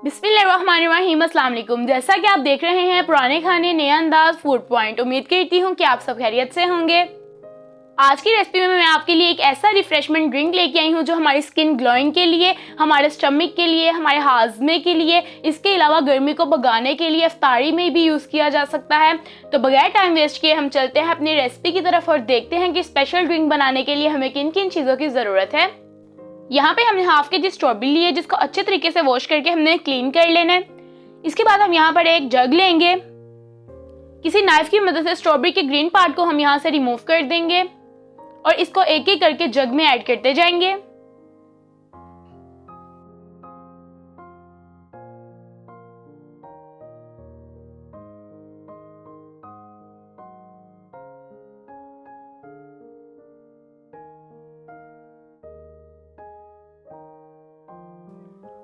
बिस्मिल्लाहिर्रहमानिर्रहीम, अस्सलाम वालेकुम। जैसा कि आप देख रहे हैं पुराने खाने नया अंदाज फूड पॉइंट, उम्मीद करती हूँ कि आप सब खैरियत से होंगे। आज की रेसिपी में मैं आपके लिए एक ऐसा रिफ्रेशमेंट ड्रिंक लेके आई हूँ जो हमारी स्किन ग्लोइंग के लिए, हमारे स्टमक के लिए, हमारे हाजमे के लिए, इसके अलावा गर्मी को भगाने के लिए इफ्तारी में भी यूज़ किया जा सकता है। तो बगैर टाइम वेस्ट किए हम चलते हैं अपनी रेसिपी की तरफ और देखते हैं कि स्पेशल ड्रिंक बनाने के लिए हमें किन किन चीज़ों की ज़रूरत है। यहाँ पे हमने हाफ के जी स्ट्रॉबेरी ली है जिसको अच्छे तरीके से वॉश करके हमने क्लीन कर लेना है। इसके बाद हम यहाँ पर एक जग लेंगे। किसी नाइफ की मदद से स्ट्रॉबेरी के ग्रीन पार्ट को हम यहाँ से रिमूव कर देंगे और इसको एक एक करके जग में ऐड करते जाएंगे।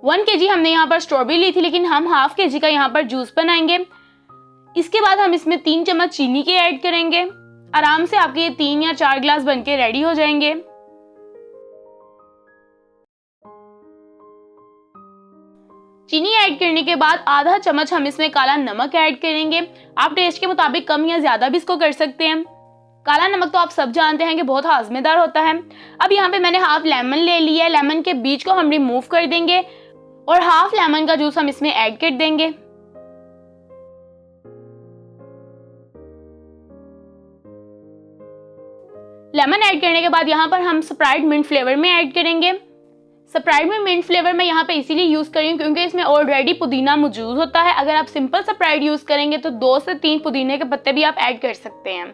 वन केजी हमने यहाँ पर स्ट्रॉबेरी ली थी, लेकिन हम हाफ केजी का यहाँ पर जूस बनाएंगे। इसके बाद हम इसमें 3 चम्मच चीनी के ऐड करेंगे। आराम से आपके ये 3 या 4 गिलास बनके रेडी हो जाएंगे। चीनी ऐड करने के बाद आधा चम्मच हम इसमें काला नमक ऐड करेंगे। आप टेस्ट के मुताबिक कम या ज्यादा भी इसको कर सकते हैं। काला नमक तो आप सब जानते हैं कि बहुत हाजमेदार होता है। अब यहाँ पे मैंने हाफ लेमन ले लिया है। लेमन के बीज को हम रिमूव कर देंगे और हाफ लेमन का जूस हम इसमें ऐड कर देंगे। लेमन ऐड करने के बाद यहाँ पर हम स्प्राइट मिंट फ्लेवर में ऐड करेंगे। स्प्राइट में मिंट फ्लेवर मैं यहाँ पे इसीलिए यूज कर रही हूँ क्योंकि इसमें ऑलरेडी पुदीना मौजूद होता है। अगर आप सिंपल स्प्राइट यूज करेंगे तो 2 से 3 पुदीने के पत्ते भी आप ऐड कर सकते हैं।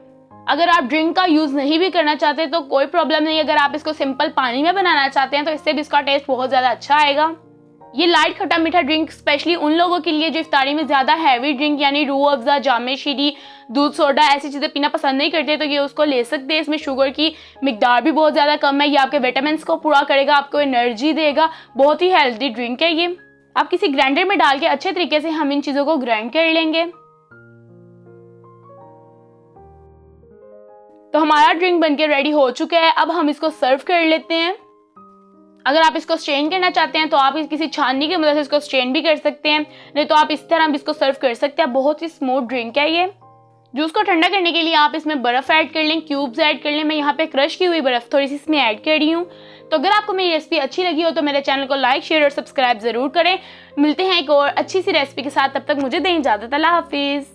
अगर आप ड्रिंक का यूज नहीं भी करना चाहते तो कोई प्रॉब्लम नहीं। अगर आप इसको सिंपल पानी में बनाना चाहते हैं तो इससे भी इसका टेस्ट बहुत ज्यादा अच्छा आएगा। ये लाइट खट्टा मीठा ड्रिंक स्पेशली उन लोगों के लिए जो इफ्तारी में ज्यादा हैवी ड्रिंक यानी रूह अफ़ज़ा, जामे शीरी, दूध सोडा ऐसी चीजें पीना पसंद नहीं करते तो ये उसको ले सकते हैं। इसमें शुगर की मिकदार भी बहुत ज्यादा कम है। ये आपके विटामिन को पूरा करेगा, आपको एनर्जी देगा। बहुत ही हेल्दी ड्रिंक है ये। आप किसी ग्राइंडर में डाल के अच्छे तरीके से हम इन चीजों को ग्राइंड कर लेंगे। तो हमारा ड्रिंक बनके रेडी हो चुका है। अब हम इसको सर्व कर लेते हैं। अगर आप इसको स्ट्रेन करना चाहते हैं तो आप किसी छाननी की मदद से इसको स्ट्रेन भी कर सकते हैं, नहीं तो आप इस तरह भी इसको सर्व कर सकते हैं। बहुत ही स्मूथ ड्रिंक है ये। जूस को ठंडा करने के लिए आप इसमें बर्फ ऐड कर लें, क्यूब्स ऐड कर लें। मैं यहाँ पे क्रश की हुई बर्फ थोड़ी सी इसमें ऐड कर रही हूँ। तो अगर आपको मेरी रेसिपी अच्छी लगी हो तो मेरे चैनल को लाइक, शेयर और सब्सक्राइब जरूर करें। मिलते हैं एक और अच्छी सी रेसिपी के साथ। तब तक मुझे दें इजाजत। अल्लाह हाफिज।